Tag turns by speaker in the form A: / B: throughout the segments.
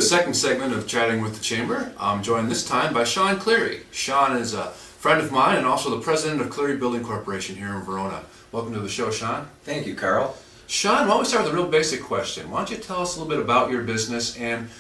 A: second segment of Chatting with the Chamber. I'm joined this time by Sean Cleary. Sean is a friend of mine and also the president of Cleary Building Corporation here in Verona. Welcome to the show, Sean.
B: Thank you, Carl.
A: Sean, why don't we start with a real basic question? Why don't you tell us a little bit about your business and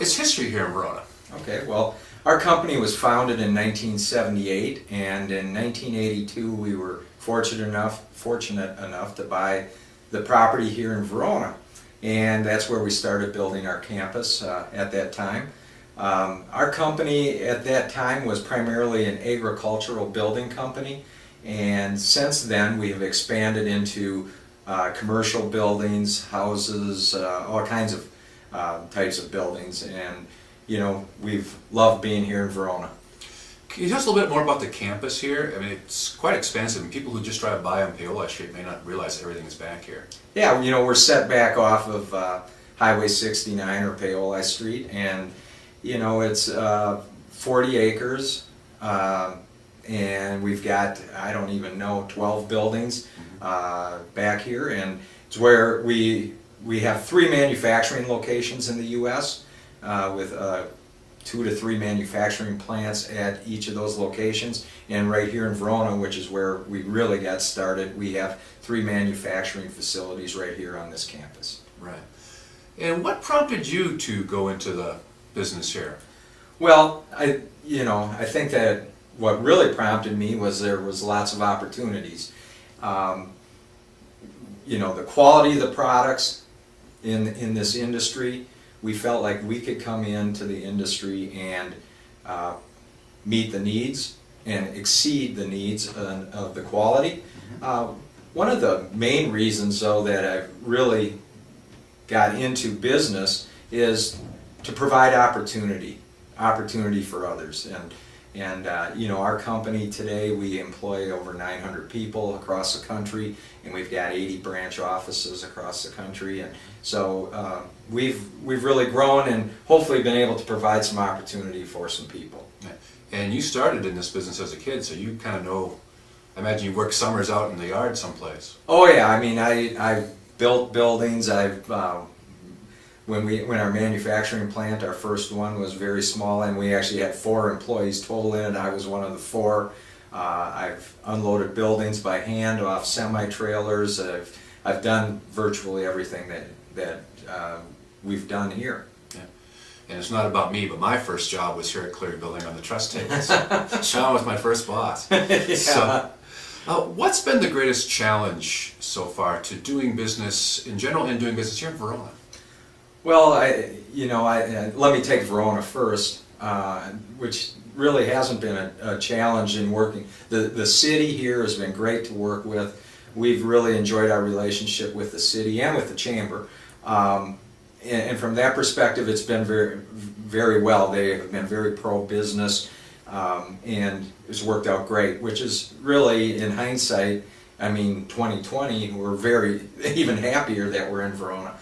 A: its history here in Verona?
B: Okay, well, our company was founded in 1978, and in 1982 we were fortunate enough to buy the property here in Verona. And that's where we started building our campus at that time. Our company at that time was primarily an agricultural building company, and since then we have expanded into commercial buildings, houses, all kinds of types of buildings, and you know, we've loved being here in Verona.
A: Can you tell us a little bit more about the campus here? I mean, it's quite expansive, and people who just drive by on Paola Street may not realize everything is back here.
B: Yeah, you know, we're set back off of Highway 69 or Paola Street, and you know, it's 40 acres, and we've got, I don't even know, 12 buildings back here, and it's where we have 3 manufacturing locations in the U.S. With 2 to 3 manufacturing plants at each of those locations, and right here in Verona, which is where we really got started, we have 3 manufacturing facilities right here on this campus.
A: Right. And what prompted you to go into the business here?
B: Well, I think that what really prompted me was there was lots of opportunities. You know, the quality of the products in this industry, we felt like we could come into the industry and meet the needs and exceed the needs of the quality. One of the main reasons, though, that I really got into business is to provide opportunity for others. And you know, our company today, we employ over 900 people across the country, and we've got 80 branch offices across the country, and so we've really grown and hopefully been able to provide some opportunity for some people.
A: And you started in this business as a kid, so you kind of know, I imagine you worked summers out in the yard someplace.
B: Oh yeah, I mean, I've built buildings. When our manufacturing plant, our first one, was very small, and we actually had 4 employees total in it. I was one of the 4. I've unloaded buildings by hand off semi-trailers. I've done virtually everything that we've done here.
A: Yeah. And it's not about me, but my first job was here at Cleary Building on the truss tables. Sean was my first boss.
B: Yeah.
A: So, what's been the greatest challenge so far to doing business in general and doing business here in Verona?
B: Well, let me take Verona first, which really hasn't been a challenge in working. The city here has been great to work with. We've really enjoyed our relationship with the city and with the chamber. And from that perspective, it's been very, very well. They have been very pro-business, and it's worked out great, which is really, in hindsight, I mean, 2020, we're very, even happier that we're in Verona.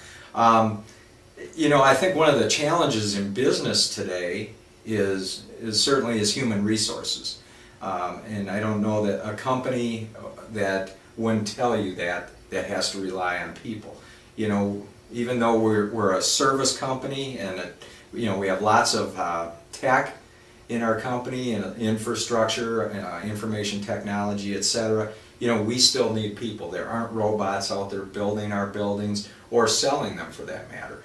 B: You know, I think one of the challenges in business today is certainly human resources. And I don't know that a company that wouldn't tell you that has to rely on people. You know, even though we're a service company and you know, we have lots of tech in our company and infrastructure, information technology, etc. You know, we still need people. There aren't robots out there building our buildings or selling them, for that matter.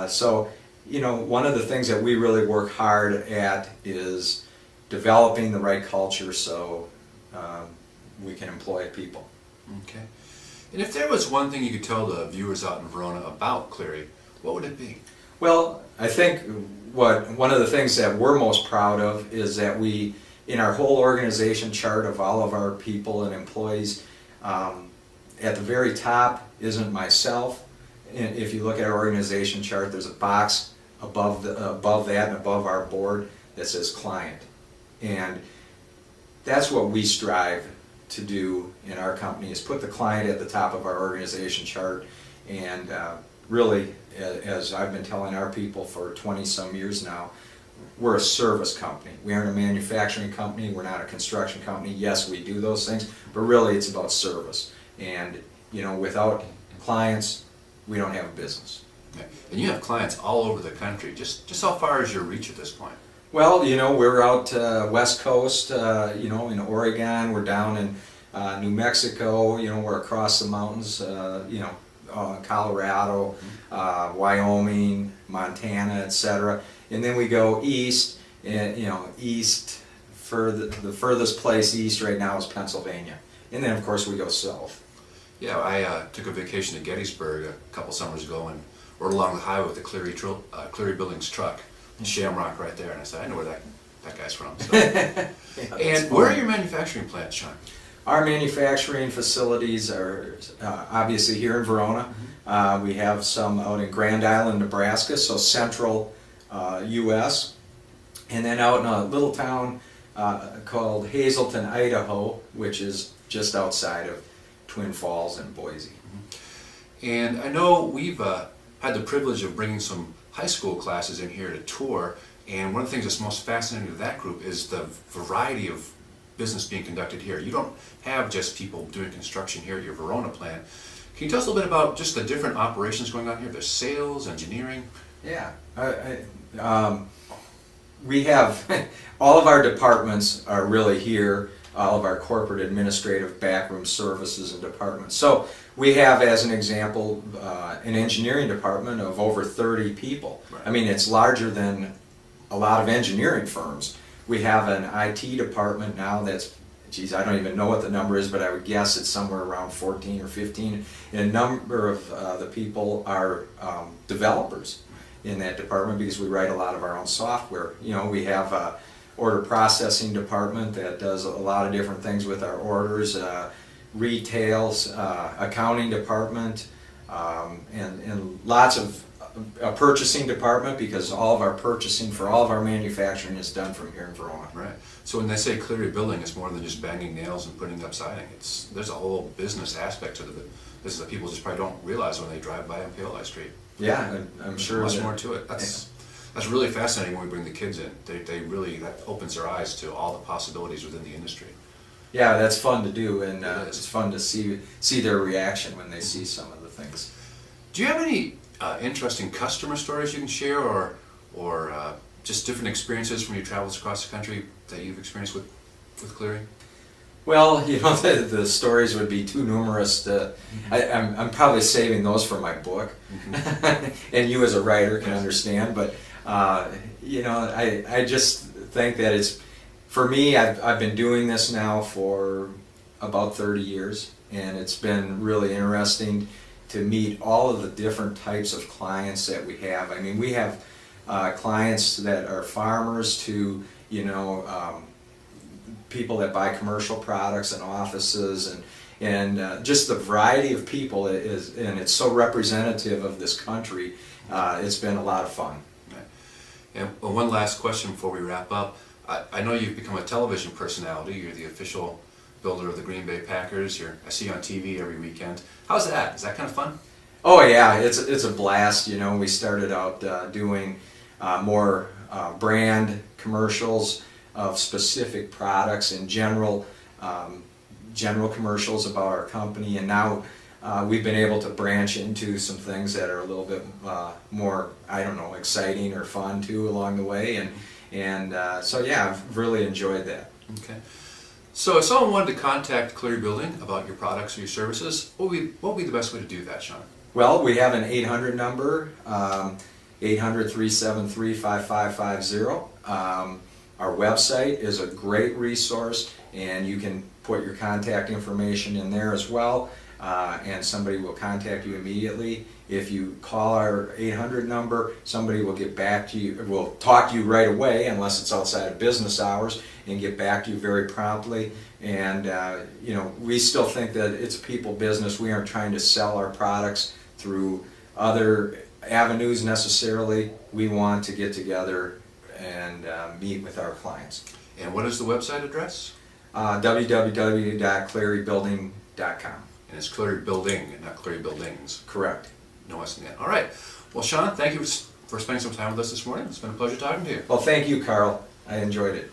B: So, you know, one of the things that we really work hard at is developing the right culture so we can employ people.
A: Okay. And if there was one thing you could tell the viewers out in Verona about Cleary, what would it be?
B: Well, I think one of the things that we're most proud of is that we, in our whole organization chart of all of our people and employees, at the very top isn't myself. And if you look at our organization chart, there's a box above that and above our board that says client. And that's what we strive to do in our company, is put the client at the top of our organization chart. And really, as I've been telling our people for 20-some years now, we're a service company. We aren't a manufacturing company. We're not a construction company. Yes, we do those things, but really it's about service. And you know, without clients, we don't have a business.
A: Okay. And you have clients all over the country. Just how far is your reach at this point?
B: Well, we're out West Coast, in Oregon. We're down in New Mexico. We're across the mountains. Colorado, Wyoming, Montana, etc. And then we go east, and east. The furthest place east right now is Pennsylvania, and then of course we go south.
A: Yeah, I took a vacation to Gettysburg a couple summers ago and rode along the highway with the Cleary Buildings truck, Shamrock right there, and I said, I know where that guy's from. So.
B: Yeah,
A: and where are your manufacturing plants, Sean?
B: Our manufacturing facilities are obviously here in Verona. We have some out in Grand Island, Nebraska, so central U.S. And then out in a little town called Hazelton, Idaho, which is just outside of Twin Falls and Boise.
A: And I know we've had the privilege of bringing some high school classes in here to tour, and one of the things that's most fascinating to that group is the variety of business being conducted here. You don't have just people doing construction here at your Verona plant. Can you tell us a little bit about just the different operations going on here? There's sales, engineering.
B: Yeah, we have all of our departments are really here. All of our corporate administrative backroom services and departments. So we have, as an example, an engineering department of over 30 people.
A: Right.
B: I mean, it's larger than a lot of engineering firms. We have an IT department now that's, geez, I don't even know what the number is, but I would guess it's somewhere around 14 or 15. And a number of the people are developers in that department because we write a lot of our own software. We have a order processing department that does a lot of different things with our orders, retails, accounting department, and lots of a purchasing department, because all of our purchasing for all of our manufacturing is done from here in Verona.
A: Right. So when they say Cleary Building, it's more than just banging nails and putting up siding. There's a whole business aspect to this is that people just probably don't realize when they drive by on PLI Street.
B: Yeah, I'm sure.
A: There's much more to it. That's really fascinating when we bring the kids in. They really, that opens their eyes to all the possibilities within the industry.
B: Yeah, that's fun to do, and it's fun to see their reaction when they see some of the things.
A: Do you have any interesting customer stories you can share, or just different experiences from your travels across the country that you've experienced with Cleary?
B: Well, the stories would be too numerous. I'm probably saving those for my book, and you as a writer can understand. But I just think that it's, for me, I've been doing this now for about 30 years, and it's been really interesting to meet all of the different types of clients that we have. I mean, we have clients that are farmers to, people that buy commercial products and offices, and just the variety of people is, and it's so representative of this country. It's been a lot of fun.
A: Okay. And one last question before we wrap up. I know you've become a television personality. You're the official builder of the Green Bay Packers. I see you on TV every weekend. How's that? Is that kind of fun?
B: Oh yeah, it's a blast. We started out doing more brand commercials of specific products and general commercials about our company, and now we've been able to branch into some things that are a little bit more, I don't know, exciting or fun too along the way, and so yeah, I've really enjoyed that.
A: Okay. So if someone wanted to contact Cleary Building about your products or your services, what would be the best way to do that, Sean?
B: Well, we have an 800 number, 800-373-5550. Our website is a great resource, and you can put your contact information in there as well, and somebody will contact you immediately. If you call our 800 number, somebody will get back to you, will talk to you right away, unless it's outside of business hours, and get back to you very promptly. And we still think that it's a people business. We aren't trying to sell our products through other avenues necessarily. We want to get together and meet with our clients.
A: And what is the website address?
B: www.clearybuilding.com.
A: And it's Cleary Building and not Cleary Buildings.
B: Correct.
A: No S in the end. All right. Well, Sean, thank you for spending some time with us this morning. It's been a pleasure talking to you.
B: Well, thank you, Carl. I enjoyed it.